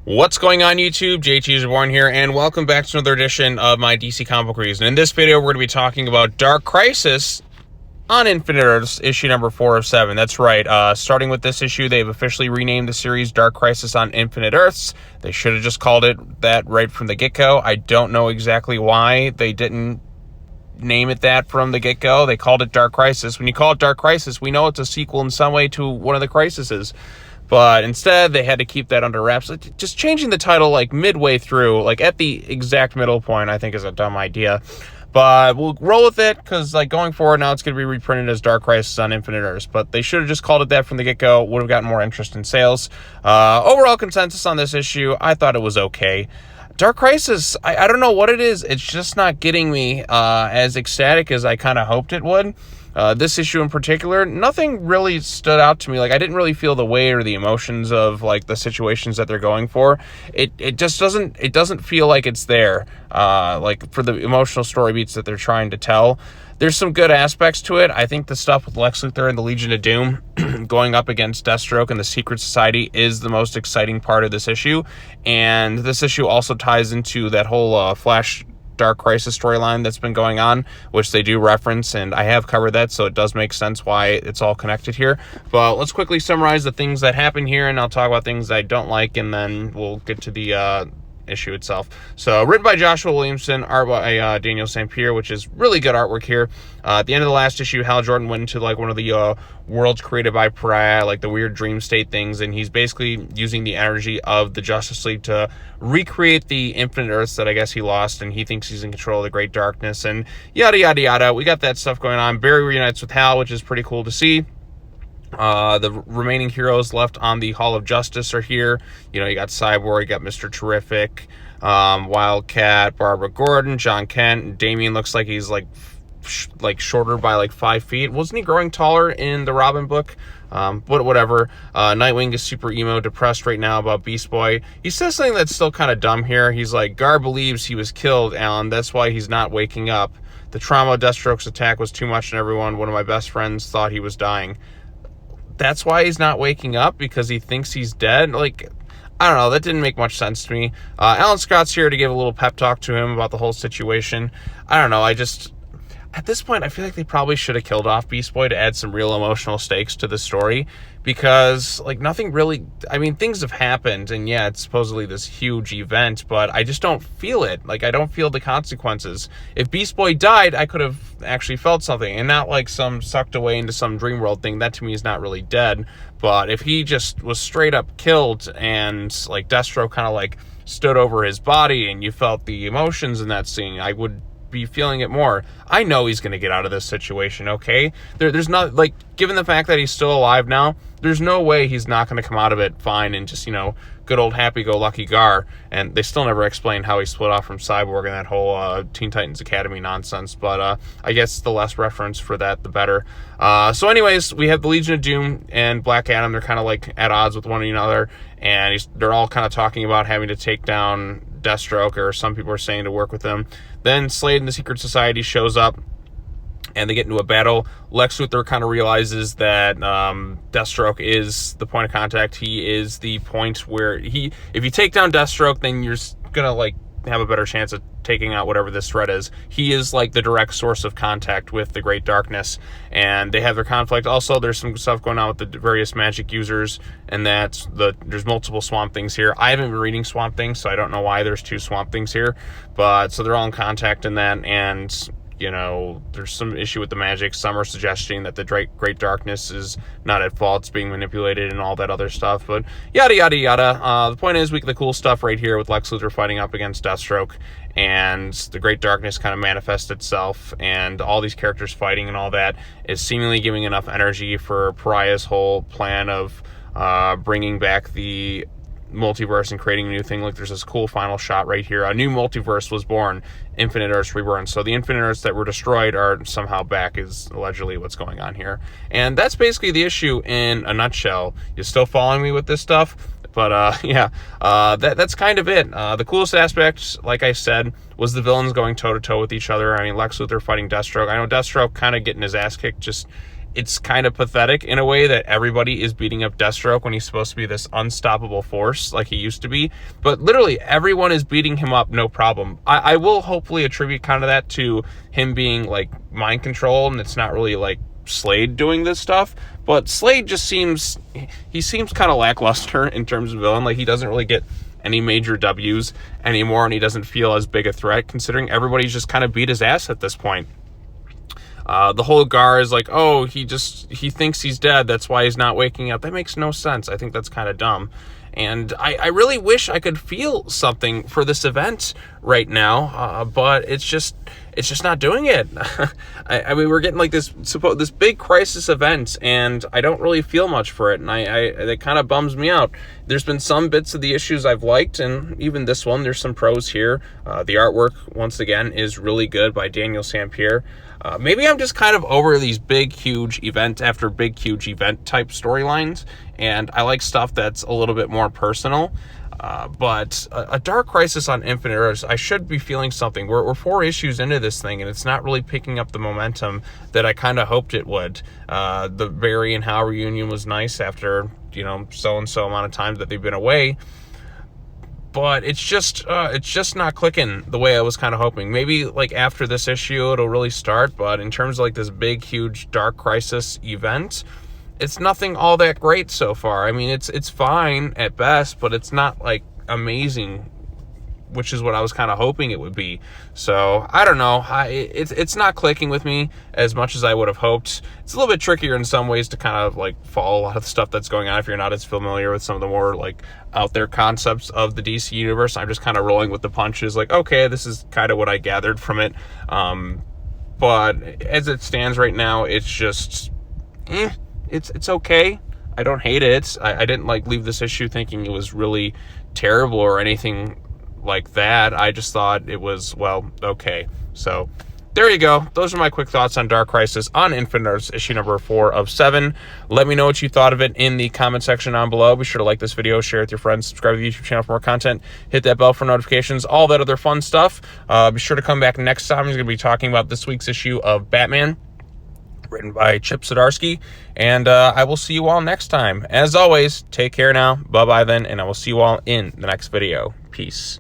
What's going on YouTube? JT is Born here, and welcome back to another edition of my DC Comic Book Reviews. And in this video, we're going to be talking about Dark Crisis on Infinite Earths, issue number 4 of 7. That's right. Starting with this issue, they've officially renamed the series Dark Crisis on Infinite Earths. They should have just called it that right from the get-go. I don't know exactly why they didn't name it that from the get-go. They called it Dark Crisis. When you call it Dark Crisis, we know it's a sequel in some way to one of the Crises. But instead, they had to keep that under wraps. Just changing the title, like, midway through, like, at the exact middle point, I think is a dumb idea. But we'll roll with it, because, like, going forward, now it's going to be reprinted as Dark Crisis on Infinite Earths. But they should have just called it that from the get-go. Would have gotten more interest in sales. Overall consensus on this issue, I thought it was okay. Dark Crisis, I don't know what it is. It's just not getting me as ecstatic as I kind of hoped it would. This issue in particular, nothing really stood out to me. Like, I didn't really feel the weight or the emotions of, like, the situations that they're going for. It just doesn't feel like it's there, like, for the emotional story beats that they're trying to tell. There's some good aspects to it. I think the stuff with Lex Luthor and the Legion of Doom going up against Deathstroke and the Secret Society is the most exciting part of this issue. And this issue also ties into that whole Flash Dark Crisis storyline that's been going on, which they do reference, and I have covered that, so it does make sense why it's all connected here. But let's quickly summarize the things that happen here, and I'll talk about things I don't like, and then we'll get to the issue itself. So, written by Joshua Williamson, art by Daniel St. Pierre, which is really good artwork here. At the end of the last issue, Hal Jordan went into, like, one of the worlds created by Pariah, like the weird dream state things, and he's basically using the energy of the Justice League to recreate the Infinite Earths that I guess he lost, and he thinks he's in control of the Great Darkness, and yada yada yada. We got that stuff going on. Barry reunites with Hal, which is pretty cool to see. The remaining heroes left on the Hall of Justice are here. You know, you got Cyborg, you got Mr. Terrific, Wildcat, Barbara Gordon, Jon Kent, and Damian looks like he's like shorter by like 5 feet. Wasn't he growing taller in the Robin book? But whatever. Nightwing is super emo, depressed right now about Beast Boy. He says something that's still kind of dumb here. He's like, Gar believes he was killed, Alan. That's why he's not waking up. The trauma of Deathstroke's attack was too much on everyone. One of my best friends thought he was dying. That's why he's not waking up, because he thinks he's dead. Like, I don't know, that didn't make much sense to me. Alan Scott's here to give a little pep talk to him about the whole situation. I don't know, at this point, I feel like they probably should have killed off Beast Boy to add some real emotional stakes to the story, because, like, nothing really, I mean, things have happened, and yeah, it's supposedly this huge event, but I just don't feel it. Like, I don't feel the consequences. If Beast Boy died, I could have actually felt something, and not like some sucked away into some dream world thing. That to me is not really dead. But if he just was straight up killed, and, like, Deathstroke kind of, like, stood over his body, and you felt the emotions in that scene, I would be feeling it more. I know he's going to get out of this situation, okay? There's not, like, given the fact that he's still alive now, there's no way he's not going to come out of it fine and just, you know, good old happy-go-lucky Gar. And they still never explain how he split off from Cyborg and that whole Teen Titans Academy nonsense, but I guess the less reference for that, the better. So anyways, we have the Legion of Doom and Black Adam. They're kind of, like, at odds with one another, and they're all kind of talking about having to take down Deathstroke, or some people are saying to work with him. Then Slade and the Secret Society shows up, and they get into a battle. Lex Luthor kind of realizes that Deathstroke is the point of contact. He is the point where if you take down Deathstroke, then you're gonna, like, have a better chance of taking out whatever this threat is. He is, like, the direct source of contact with the Great Darkness, and they have their conflict. Also, there's some stuff going on with the various magic users, and there's multiple Swamp Things here. I haven't been reading Swamp Things, so I don't know why there's 2 Swamp Things here, but so they're all in contact in that, and you know, there's some issue with the magic. Some are suggesting that the Great Darkness is not at fault, it's being manipulated and all that other stuff, but yada yada yada. The point is, we get the cool stuff right here with Lex Luthor fighting up against Deathstroke, and the Great Darkness kind of manifests itself, and all these characters fighting and all that is seemingly giving enough energy for Pariah's whole plan of bringing back the multiverse and creating a new thing. Like, there's this cool final shot right here. A new multiverse was born, Infinite Earths Reborn. So the Infinite Earths that were destroyed are somehow back, is allegedly what's going on here. And that's basically the issue in a nutshell. You still following me with this stuff? But yeah, that's kind of it. The coolest aspect, like I said, was the villains going toe-to-toe with each other. I mean, Lex Luthor fighting Deathstroke. I know Deathstroke kind of getting his ass kicked just it's kind of pathetic in a way that everybody is beating up Deathstroke when he's supposed to be this unstoppable force like he used to be. But literally everyone is beating him up, no problem. I will hopefully attribute kind of that to him being like mind control, and it's not really like Slade doing this stuff. But Slade just seems kind of lackluster in terms of villain. Like, he doesn't really get any major W's anymore, and he doesn't feel as big a threat considering everybody's just kind of beat his ass at this point. The whole Gar is like, oh, he thinks he's dead, that's why he's not waking up. That makes no sense. I think that's kind of dumb. And I really wish I could feel something for this event right now, but it's just not doing it. I mean, we're getting like this big crisis event, and I don't really feel much for it, and that kind of bums me out. There's been some bits of the issues I've liked, and even this one, there's some pros here. The artwork, once again, is really good by Daniel Sampere. Maybe I'm just kind of over these big, huge event after big, huge event type storylines, and I like stuff that's a little bit more personal. But a Dark Crisis on Infinite Earths, I should be feeling something. We're 4 issues into this thing, and it's not really picking up the momentum that I kind of hoped it would. The Barry and Hal reunion was nice after, so-and-so amount of time that they've been away. But it's just not clicking the way I was kind of hoping. Maybe like after this issue it'll really start, but in terms of like this big, huge Dark Crisis event, it's nothing all that great so far. I mean, it's fine at best, but it's not like amazing, which is what I was kind of hoping it would be. So I don't know. It's not clicking with me as much as I would have hoped. It's a little bit trickier in some ways to kind of like follow a lot of the stuff that's going on if you're not as familiar with some of the more like out there concepts of the DC universe. I'm just kind of rolling with the punches. Like, okay, this is kind of what I gathered from it. But as it stands right now, it's just, it's okay. I don't hate it. I didn't like leave this issue thinking it was really terrible or anything like that. I just thought it was, well, okay. So there you go. Those are my quick thoughts on Dark Crisis on Infinite Earths, issue number 4 of 7. Let me know what you thought of it in the comment section down below. Be sure to like this video, share it with your friends, subscribe to the YouTube channel for more content, hit that bell for notifications, all that other fun stuff. Be sure to come back next time. I'm going to be talking about this week's issue of Batman, written by Chip Zdarsky, and I will see you all next time. As always, take care now. Bye-bye then, and I will see you all in the next video. Peace.